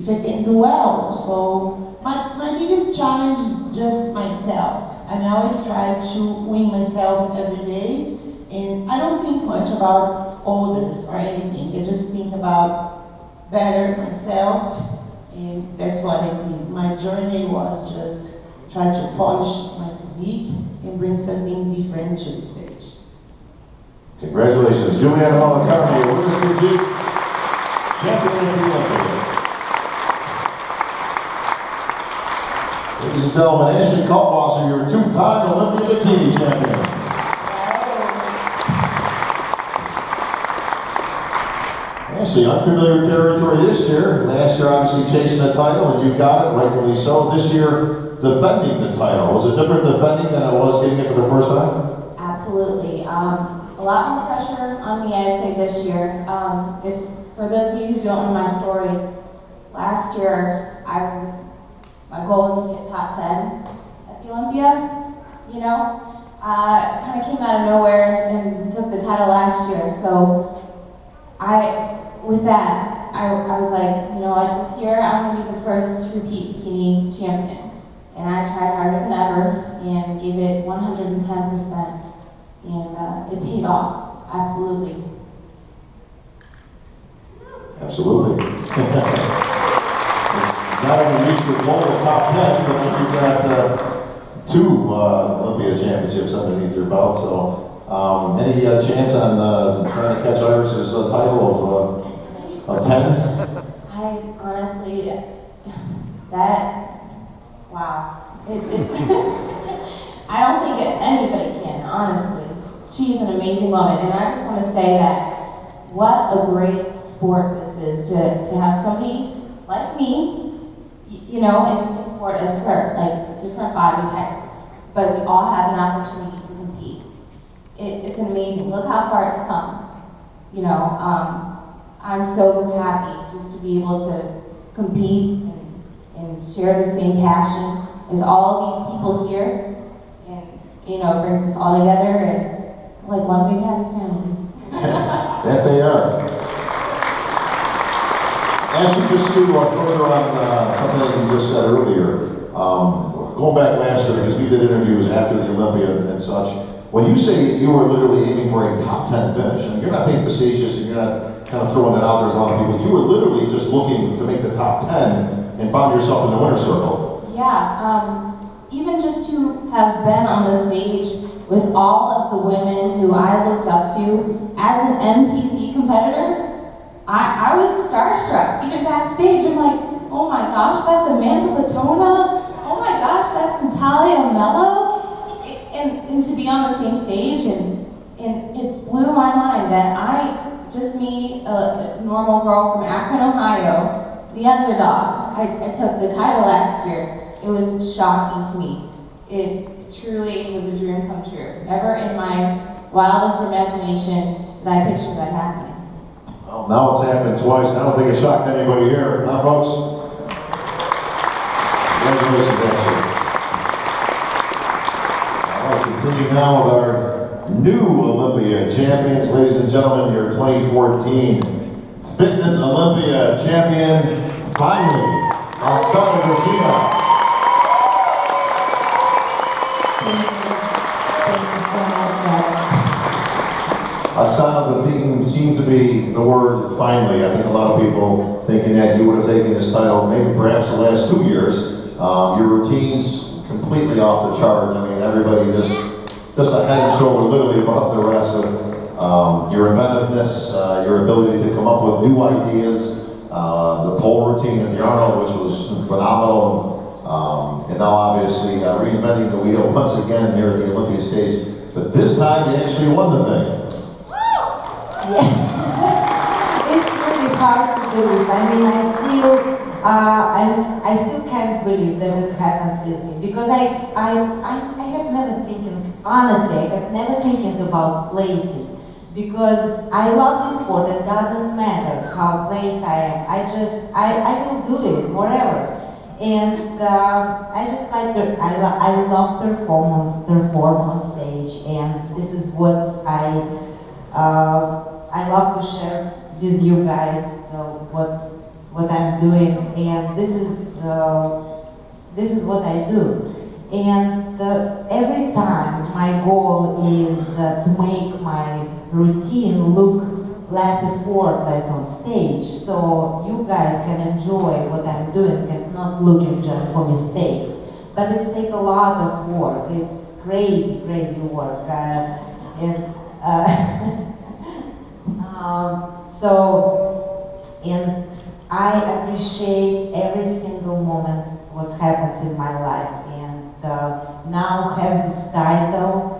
if I can do well. So my biggest challenge is just myself. And I always try to win myself every day. And I don't think much about others or anything. I just think about better myself. And that's what I did. My journey was just try to polish my physique and bring something different to the stage. Congratulations, Juliana Malacarne, women's physique champion of the Olympia. Ladies and gentlemen, Ashley Kaltwasser, your two-time Olympia bikini champion. Ashley, unfamiliar territory this year. Last year, obviously chasing the title, and you got it, rightfully so. This year, defending the title. Was it different defending than it was getting it for the first time? Absolutely. A lot more pressure on me, I'd say, this year. For those of you who don't know my story, last year my goal was to get top 10 at the Olympia. You know, kind of came out of nowhere and took the title last year. So with that, I was like, you know what, this year I'm going to be the first repeat bikini champion. And I tried harder than ever and gave it 110%. And it paid off, absolutely. Absolutely. Not only reached the goal of top 10, but then you got two Olympia championships underneath your belt. So, any chance on trying to catch Iris's title of 10? I honestly, wow. It's I don't think anybody can, honestly. She's an amazing woman, and I just want to say that what a great sport this is to have somebody like me, you know, in the same sport as her, like different body types, but we all have an opportunity to compete. It's amazing. Look how far it's come. You know, I'm so happy just to be able to compete and share the same passion as all of these people here, and you know, it brings us all together and like one big happy family. That they are. Ashley, just to further on something that you just said earlier, going back last year, because we did interviews after the Olympia and such, when you say you were literally aiming for a top 10 finish, and you're not being facetious and you're not kind of throwing that out there as a lot of people, you were literally just looking to make the top 10 and found yourself in the winner's circle. Yeah, even just to have been on the stage with all of the women who I looked up to as an NPC competitor, I was starstruck. Even backstage, I'm like, oh my gosh, that's Amanda Latona. Oh my gosh, that's Natalia Mello. And to be on the same stage, and it blew my mind that me, a normal girl from Akron, Ohio, the underdog. I took the title last year. It was shocking to me. It truly was a dream come true. Never in my wildest imagination did I picture that happening. Well, now it's happened twice. I don't think it shocked anybody here, huh, folks? Congratulations, Dexter. All right, continue now with our new Olympia champions. Ladies and gentlemen, your 2014 Fitness Olympia champion, finally, Oksana. Oksana, the theme seemed to be the word finally. I think a lot of people thinking that you would have taken this title maybe perhaps the last 2 years. Your routines completely off the chart. I mean, everybody just a head and shoulder literally above the rest of your inventiveness, your ability to come up with new ideas, the pole routine at the Arnold, which was phenomenal, and now obviously reinventing the wheel once again here at the Olympia stage. But this time you actually won the thing. Yeah, it's really hard to believe. I mean, I still can't believe that it happens with me, because I have never thinking, honestly, I have never thinking about placing, because I love this sport. It doesn't matter how placed I am. I will do it wherever. And I just like I love perform on stage, and this is what I love to share with you guys. So what what I'm doing, and this is what I do. And every time my goal is to make my routine look less effortless on stage, so you guys can enjoy what I'm doing and not looking just for mistakes. But it takes a lot of work. It's crazy, crazy work. And I appreciate every single moment what happens in my life. And now have this title,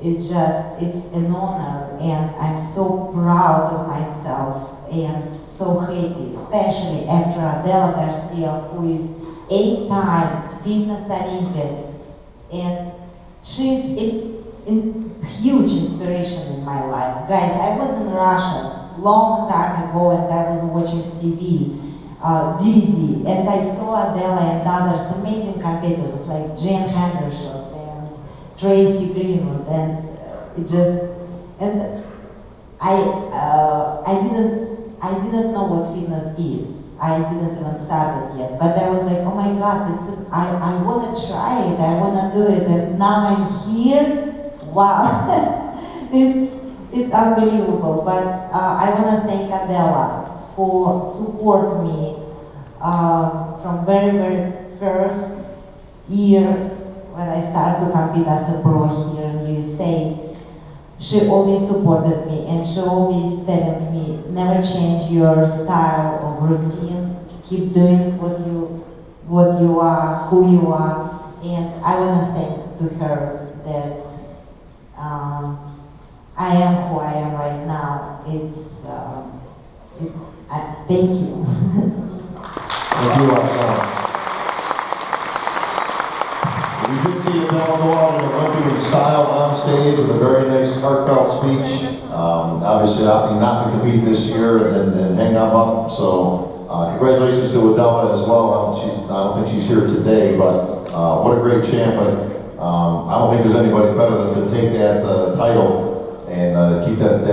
it's an honor, and I'm so proud of myself and so happy, especially after Adela Garcia, who is 8 times fitness Olympian, and she's a huge inspiration in my life. Guys, I was in Russia long time ago, and I was watching TV, DVD, and I saw Adela and others amazing competitors like Jane Henderson and Tracy Greenwood, and I didn't know what fitness is. I didn't even start it yet, but I was like, oh my God, I want to try it, I want to do it, and now I'm here. Wow, it's unbelievable. But I want to thank Adela for support me from very first year when I started to compete as a pro here in the USA. She always supported me, and she always telling me, never change your style of routine, keep doing what you are, who you are. And I want to thank to her that I am who I am right now. Thank you. Thank you, Oksana. We did see you now go out in Olympian style on stage with a very nice heartfelt speech. Obviously opting not to compete this year and hang up. So congratulations to Adela as well. I don't think she's here today, but what a great champ. But I don't think there's anybody better than to take that title and keep that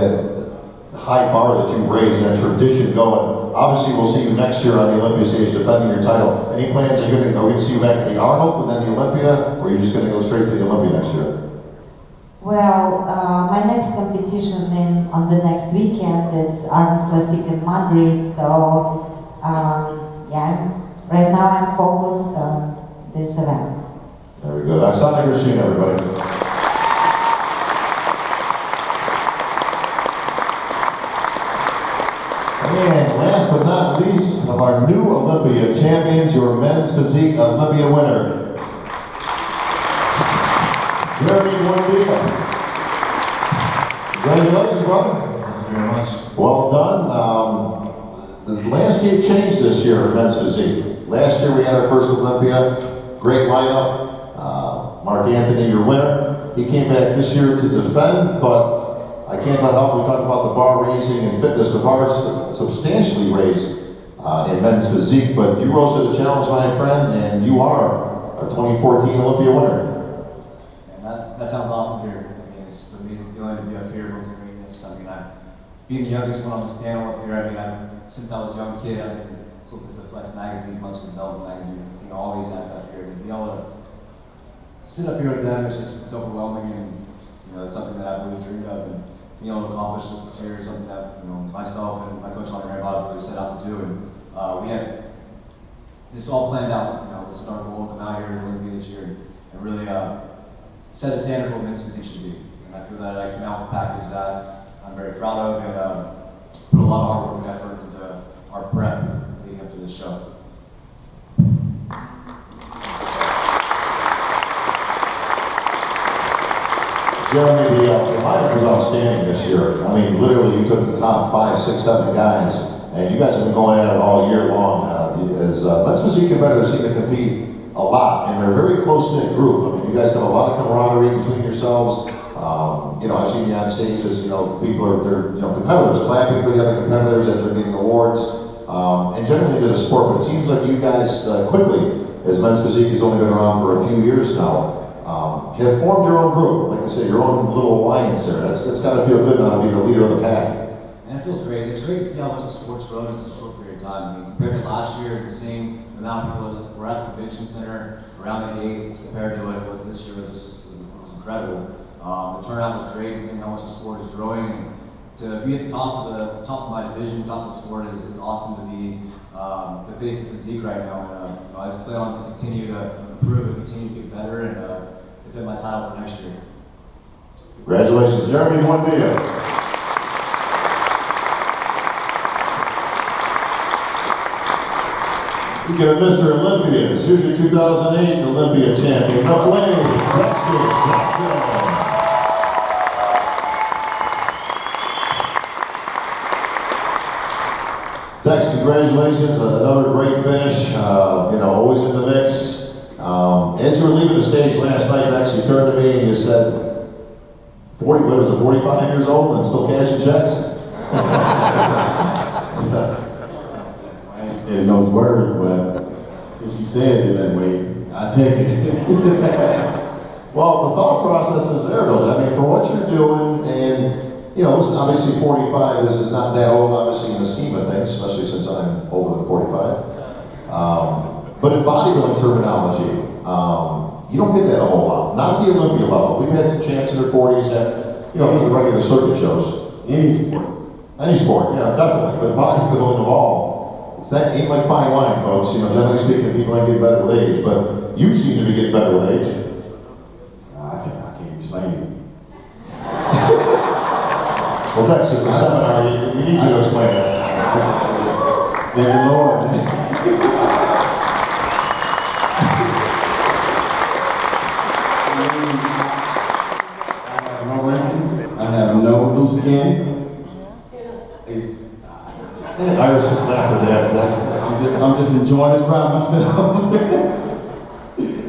high bar that you've raised and that tradition going. Obviously, we'll see you next year on the Olympia stage defending your title. Any plans? Are we going to see you back at the Arnold and then the Olympia, or are you just going to go straight to the Olympia next year? Well, my next competition on the next weekend, it's Arnold Classic in Madrid. So, yeah, right now I'm focused on this event. Very good. Oksana Greene, everybody. And last but not least, of our new Olympia champions, your men's physique Olympia winner, Jeremy. Congratulations, brother. Thank you very much. Well done. The landscape changed this year in men's physique. Last year we had our first Olympia, great lineup. Mark Anthony, your winner. He came back this year to defend, but I can't but help. We talk about the bar raising and fitness. The bar is substantially raised in men's physique, but you rose to the challenge, my friend, and you are our 2014 Olympia winner. And that sounds awesome here. I mean, it's an amazing feeling to be up here with greatness. I mean, being the youngest one on this panel up here, I mean, since I was a young kid, I've been flipping through the Flex magazine, Muscle Development magazine, and seeing all these guys up here. To be able to sit up here with them, it's overwhelming, and it's something that I've really dreamed of. And being able to accomplish this year is something that myself and my coach on really set out to do, and we had this all planned out. This is our goal to come out here to Olympia this year and really set a standard for what men's physique should be. And I feel that I came out with a package that I'm very proud of, and put a lot of hard work and effort into our prep leading up to this show. Jeremy, the lineup was outstanding this year. I mean, literally, you took the top 5, 6, 7 guys, and you guys have been going at it all year long. As men's physique competitors seem to compete a lot, and they're a very close-knit group. I mean, you guys have a lot of camaraderie between yourselves. I've seen you on stage as people are competitors clapping for the other competitors as they're getting awards, and generally did a sport. But it seems like you guys quickly, as men's physique has only been around for a few years now, have formed your own group, like I said, your own little alliance there. That's got to feel good now to be the leader of the pack. And it feels great. It's great to see how much the sport's grown in such a short period of great time. I mean, compared to last year, seeing the amount of people that were at the convention center around the gate compared to what it was this year was incredible. The turnout was great, seeing how much the sport is growing, and to be at the top of my division, top of the sport it's awesome to be the basic physique right now. And I just plan on to continue to improve and continue to get better and defend my title for next year. Congratulations, Jeremy Buendia. You get a Mr. Olympias. Here's your 2008 Olympia champion, the Blade, Dexter Jackson. Dex, congratulations, another great finish, always in the mix. As you were leaving the stage last night, Dex, you turned to me and you said, 45 years old and still cashing checks? I ain't saying those words, but since you said it that way, I take it. Well, the thought process is there, though. I mean, for what you're doing, and listen, obviously 45 is not that old, obviously, in the scheme of things, especially since I'm older than 45. But in bodybuilding terminology, you don't get that a whole lot. Not at the Olympia level. We've had some champs in their 40s at, the regular circuit shows. Any sports. Any sport, yeah, definitely. But bodybuilding of all, that ain't like fine wine, folks. Generally speaking, people ain't getting better with age, but you seem to be getting better with age. I can't explain it. Well, Dex, it's a seminar. We need you to explain it. Thank the Lord. I have no wrinkles. I have no loose skin. Iris just laughed at that, Dex. I'm just enjoying this ride myself.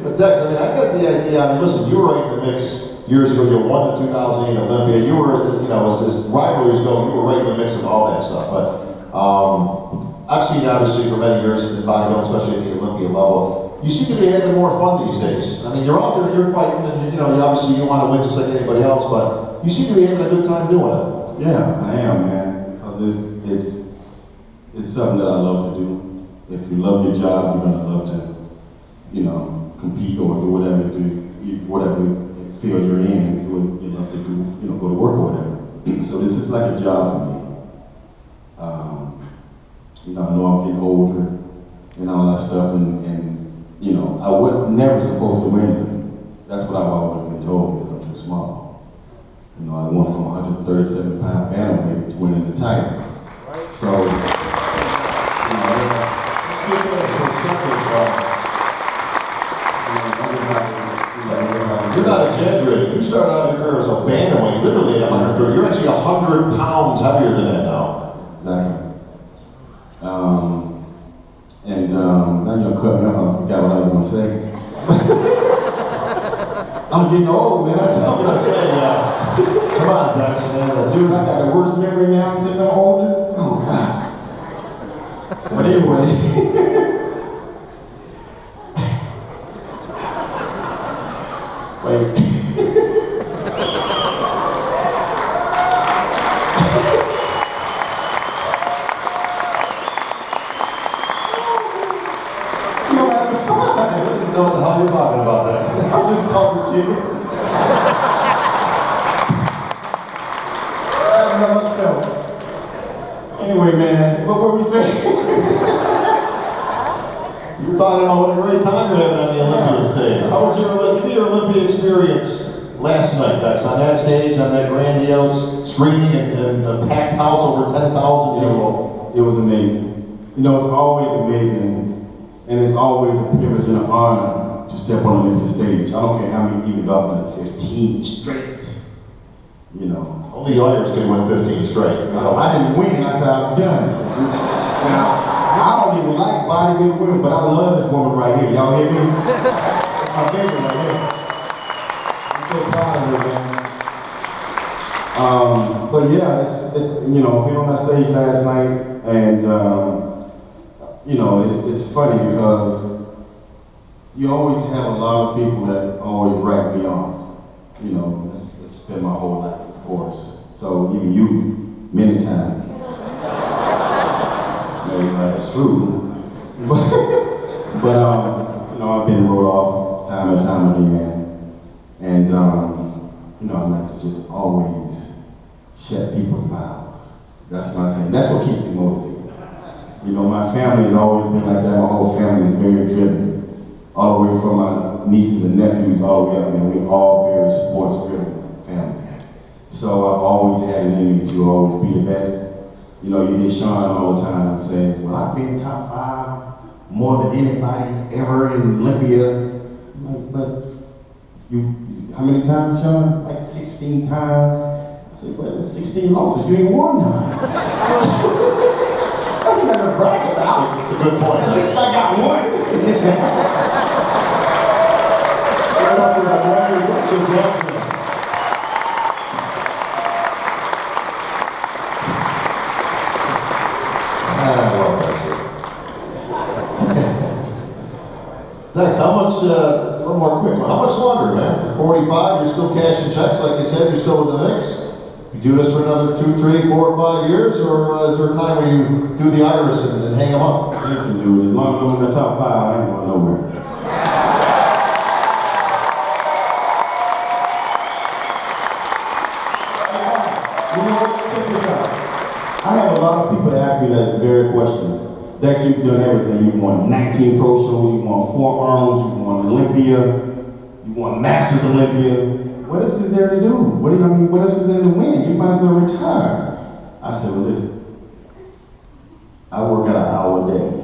But Dex, I got the idea. Listen, you were right in the mix years ago. You won the 2008 Olympia. You were, as rivalries go, you were right in the mix of all that stuff. But I've seen you obviously for many years in bodybuilding, especially at the Olympia level. You seem to be having more fun these days. You're out there, you're fighting, and obviously you want to win just like anybody else, but you seem to be having a good time doing it. Yeah, I am, man. Because it's something that I love to do. If you love your job, you're gonna love to, compete or do whatever field you're in. You love to do, go to work or whatever. So this is like a job for me. I know I'm getting older and all that stuff, and I was never supposed to win it. That's what I've always been told, because I'm too small. I went from 137-pound bantamweight to winning the title. Right. So, you're not exaggerating. You started out your career as a bantamweight, literally 130. You're actually 100 pounds heavier than that now. Exactly. Now you're gonna cut me off. I forgot what I was gonna say. I'm getting old, man. I'm gonna say, come on, Dex. Dude, I got the worst memory now since I'm older. Oh God. But anyway. Wait. Know what the hell you're talking about, Dex. I'm just talking shit. I don't know myself. Anyway, man, what were we saying? You were talking about what a great time you're having on the Olympia stage. How was your Olympia experience last night, Dex? On that stage, on that grandiose screening and the packed house, over 10,000 people. It was amazing. It's always amazing. And it's always a privilege and an honor to step on Olympia stage. I don't care how many, even though I've done 15 straight. Only liars can win 15 straight. I didn't win, I said I've done it. Now, I don't even like bodybuilding women, but I love this woman right here. Y'all hear me? That's my favorite right here. I'm so proud of her, man. But yeah, it's being on that stage last night, and it's funny because you always have a lot of people that always write me off. That's been my whole life, of course. So even you, many times. it's like, it's true. But you know, I've been wrote off time and time again. And, you know, I like to just always shut people's mouths. That's my thing. That's what keeps me motivated. You know, my family has always been like that. My whole family is very driven. All the way from my nieces and nephews all the way up, man. We're all very sports-driven family. So I've always had it in me to always be the best. You know, you hear Shawn all the time say, well, I've been top 5 more than anybody ever in Olympia. I'm like, but how many times, Shawn? Like 16 times. I said, well, it's 16 losses. You ain't won none. I can never brag about it. It's a good point. At least I got one. Dex, how much, one more quick one, how much longer, man? You're 45, you're still cashing checks, like you said, you're still in the mix? You do this for another 2, 3, 4, 5 years, or is there a time where you do the iris and hang them up? Listen, dude, as long as I'm in the top 5, I ain't going nowhere. You know what? Check this out. I have a lot of people ask me that very question. Dexter, you've done everything. You won 19 pro shows, you won 4 arms, you won Olympia, you won Masters Olympia. What else is there to do? What else is there to win? You might as well retire. I said, well, listen, I work at an hour a day.